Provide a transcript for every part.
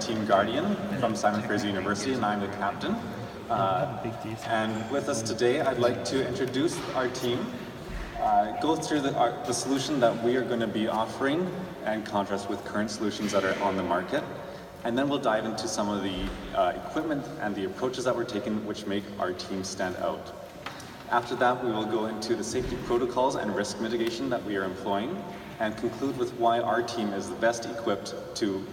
Team Guardian from Simon Fraser University, and I'm the captain. And with us today, I'd like to introduce our team, go through the solution that we are going to be offering and contrast with current solutions that are on the market. And then we'll dive into some of the equipment and the approaches that we're taking which make our team stand out. After that, we will go into the safety protocols and risk mitigation that we are employing, and conclude with why our team is the best equipped to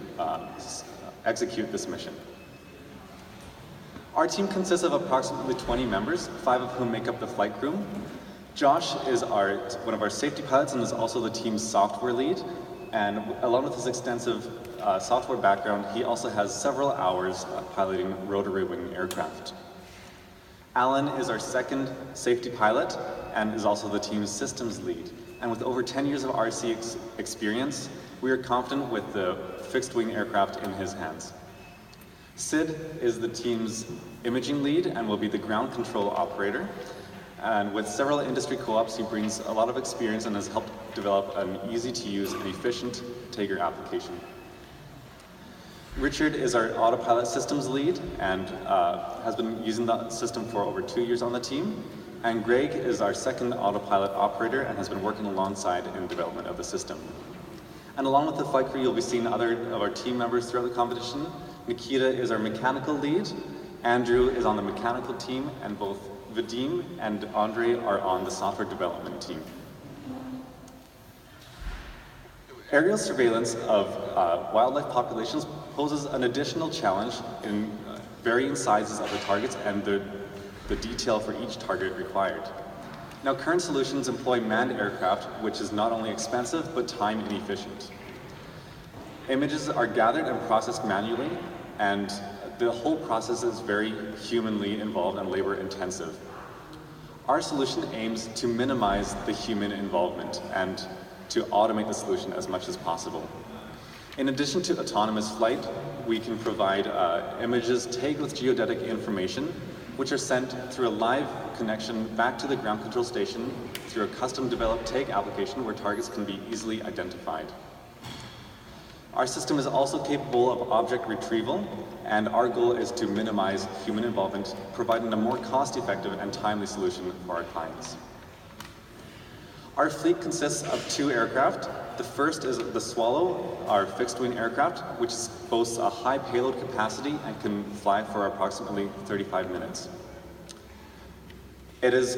execute this mission. Our team consists of approximately 20 members, 5 of whom make up the flight crew. Josh is one of our safety pilots and is also the team's software lead. And along with his extensive software background, he also has several hours piloting rotary wing aircraft. Alan is our second safety pilot and is also the team's systems lead. And with over 10 years of RC experience, we are confident with the fixed wing aircraft in his hands. Sid is the team's imaging lead and will be the ground control operator. And with several industry co-ops, he brings a lot of experience and has helped develop an easy-to-use and efficient Tiger application. Richard is our autopilot systems lead and has been using the system for over 2 years on the team. And Greg is our second autopilot operator and has been working alongside in development of the system. And along with the flight crew, you'll be seeing other of our team members throughout the competition. Nikita is our mechanical lead. Andrew is on the mechanical team, and both Vadim and Andre are on the software development team. Aerial surveillance of wildlife populations poses an additional challenge in varying sizes of the targets and the detail for each target required. Now, current solutions employ manned aircraft, which is not only expensive, but time inefficient. Images are gathered and processed manually, and the whole process is very humanly involved and labor intensive. Our solution aims to minimize the human involvement and to automate the solution as much as possible. In addition to autonomous flight, we can provide images tagged with geodetic information, which are sent through a live connection back to the ground control station through a custom developed tag application where targets can be easily identified. Our system is also capable of object retrieval, and our goal is to minimize human involvement, providing a more cost-effective and timely solution for our clients. Our fleet consists of 2 aircraft. The first is the Swallow, our fixed-wing aircraft, which boasts a high payload capacity and can fly for approximately 35 minutes. It is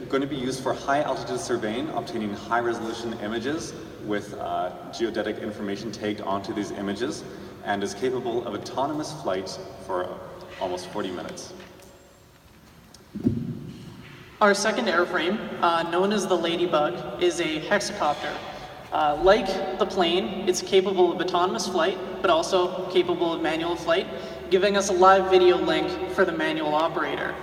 going to be used for high-altitude surveying, obtaining high-resolution images with geodetic information tagged onto these images, and is capable of autonomous flight for almost 40 minutes. Our second airframe, known as the Ladybug, is a hexacopter. Like the plane, it's capable of autonomous flight, but also capable of manual flight, giving us a live video link for the manual operator.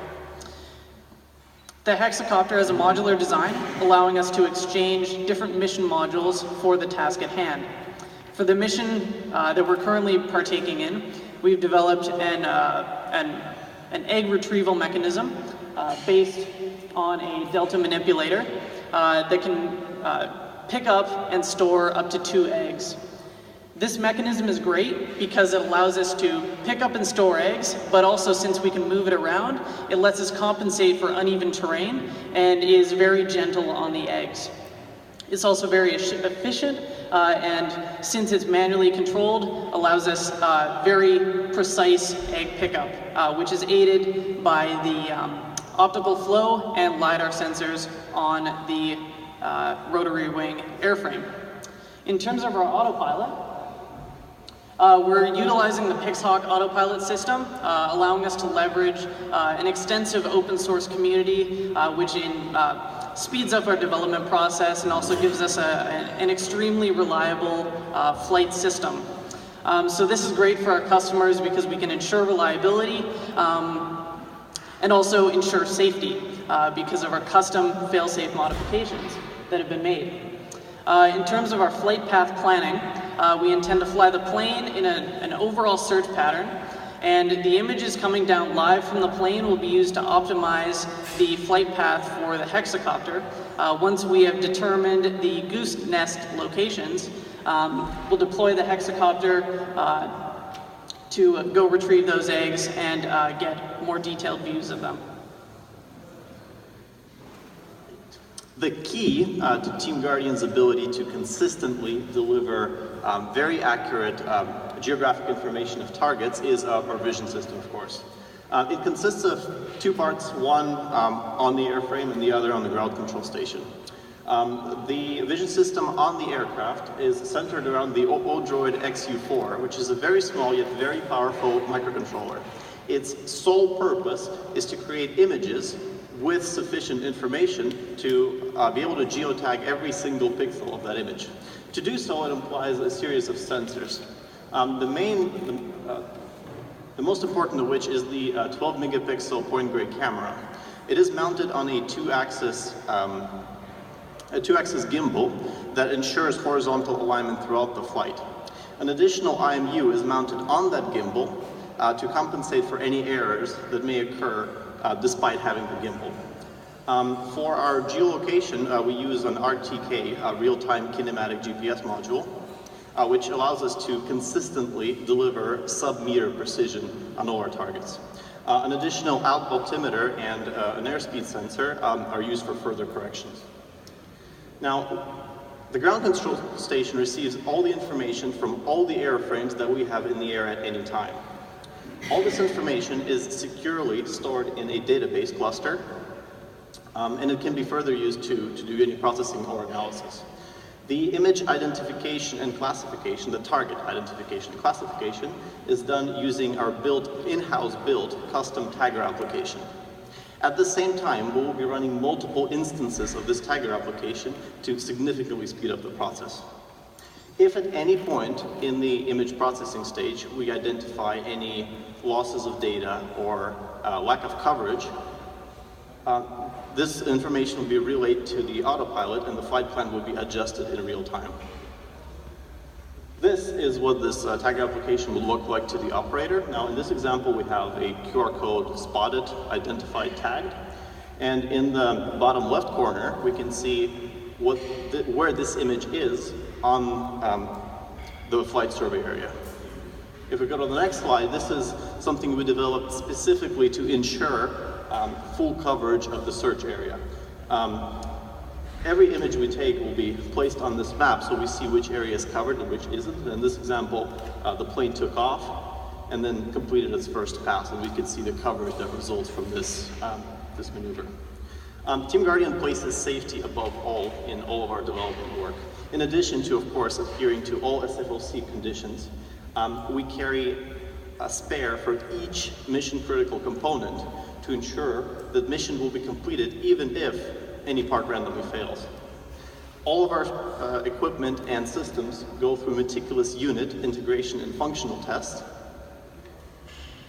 The hexacopter has a modular design, allowing us to exchange different mission modules for the task at hand. For the mission that we're currently partaking in, we've developed an egg retrieval mechanism based on a delta manipulator that can pick up and store up to 2 eggs. This mechanism is great because it allows us to pick up and store eggs, but also since we can move it around, it lets us compensate for uneven terrain and is very gentle on the eggs. It's also very efficient, and since it's manually controlled, allows us very precise egg pickup, which is aided by the optical flow and LiDAR sensors on the rotary wing airframe. In terms of our autopilot, we're utilizing the Pixhawk autopilot system, allowing us to leverage an extensive open source community, which speeds up our development process and also gives us an extremely reliable flight system. So this is great for our customers because we can ensure reliability and also ensure safety because of our custom fail-safe modifications that have been made. In terms of our flight path planning, we intend to fly the plane in an overall search pattern, and the images coming down live from the plane will be used to optimize the flight path for the hexacopter. Once we have determined the goose nest locations, we'll deploy the hexacopter to go retrieve those eggs and get more detailed views of them. The key to Team Guardian's ability to consistently deliver very accurate geographic information of targets is our vision system, of course. It consists of two parts, one on the airframe and the other on the ground control station. The vision system on the aircraft is centered around the Odroid XU4, which is a very small yet very powerful microcontroller. Its sole purpose is to create images with sufficient information to be able to geotag every single pixel of that image. To do so, it implies a series of sensors. The most important of which is the 12 megapixel point grade camera. It is mounted on a two-axis gimbal that ensures horizontal alignment throughout the flight. An additional IMU is mounted on that gimbal to compensate for any errors that may occur despite having the gimbal. For our geolocation, we use an RTK, a real-time kinematic GPS module, which allows us to consistently deliver sub-meter precision on all our targets. An additional altimeter and an airspeed sensor are used for further corrections. Now, the ground control station receives all the information from all the airframes that we have in the air at any time. All this information is securely stored in a database cluster, and it can be further used to do any processing or analysis. The image identification and classification, the target identification and classification, is done using our in-house built custom tagger application. At the same time, we will be running multiple instances of this tagger application to significantly speed up the process. If at any point in the image processing stage we identify any losses of data or lack of coverage, this information will be relayed to the autopilot and the flight plan will be adjusted in real time. This is what this tagger application will look like to the operator. Now in this example we have a QR code spotted, identified, tagged, and in the bottom left corner we can see where this image is on the flight survey area. If we go to the next slide, this is something we developed specifically to ensure full coverage of the search area. Every image we take will be placed on this map so we see which area is covered and which isn't. In this example, the plane took off and then completed its first pass, and we could see the coverage that results from this maneuver. Team Guardian places safety above all in all of our development work. In addition to, of course, adhering to all SFLC conditions, we carry a spare for each mission-critical component to ensure that mission will be completed even if any part randomly fails. All of our equipment and systems go through meticulous unit, integration, and functional tests,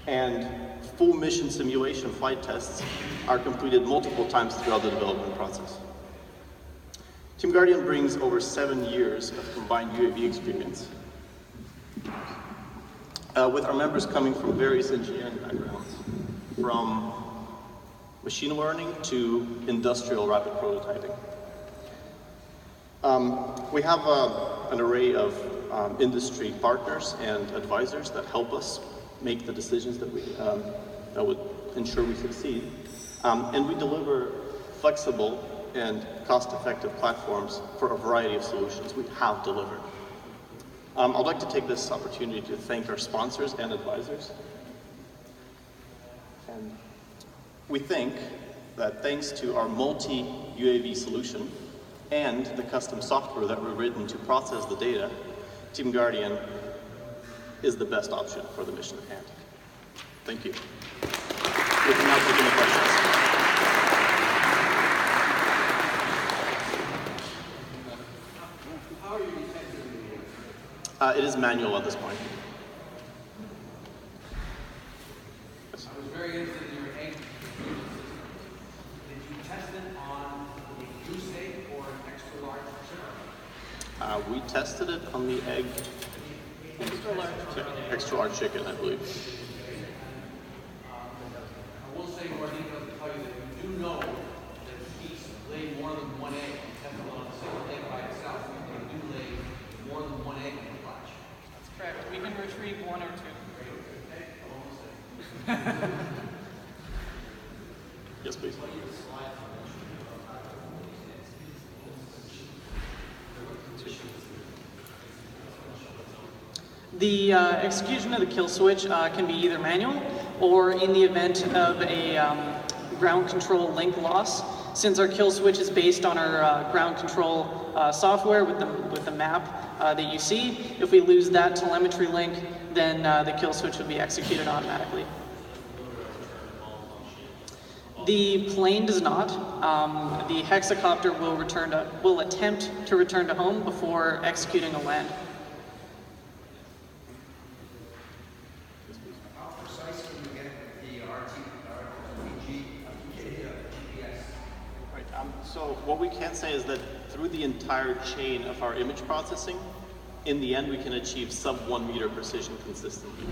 and full mission simulation flight tests are completed multiple times throughout the development process. Team Guardian brings over 7 years of combined UAV experience, with our members coming from various engineering backgrounds, from machine learning to industrial rapid prototyping. We have an array of industry partners and advisors that help us make the decisions that would ensure we succeed. And we deliver flexible and cost-effective platforms for a variety of solutions we have delivered. I'd like to take this opportunity to thank our sponsors and advisors. And we think that thanks to our multi-UAV solution and the custom software that we've written to process the data, Team Guardian is the best option for the mission at hand. Thank you. We can now take any questions. How are you detecting It is manual at this point. I was very interested in your egg fusion system. Did you test it on a goose egg or an extra large chicken? We tested it on the egg. Extra large chicken, I believe. I will say more details to tell you that you do know that geese lay more than one egg. You test it on a single egg by itself. They do lay more than one egg in the clutch. That's correct. We can retrieve one or two. Yes, please. The execution of the kill switch can be either manual or in the event of a ground control link loss. Since our kill switch is based on our ground control software with the map that you see, if we lose that telemetry link, then the kill switch will be executed automatically. The plane does not. The hexacopter will attempt to return to home before executing a land. How precise can you get the RPG GPS? Right. So what we can say is that through the entire chain of our image processing, in the end we can achieve sub 1 meter precision consistently.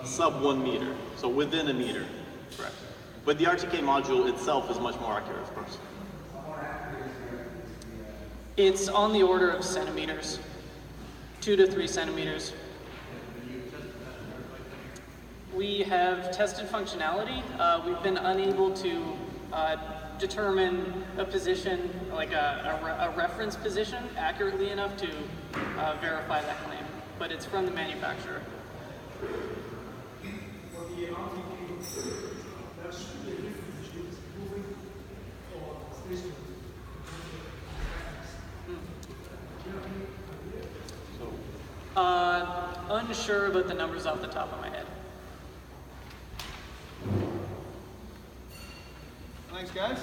Sub 1 meter, so within a meter, correct. But the RTK module itself is much more accurate, of course. It's on the order of centimeters, 2 to 3 centimeters. We have tested functionality. We've been unable to determine a position, like a reference position, accurately enough to verify that claim. But it's from the manufacturer. Unsure about the numbers off the top of my head. Thanks, guys.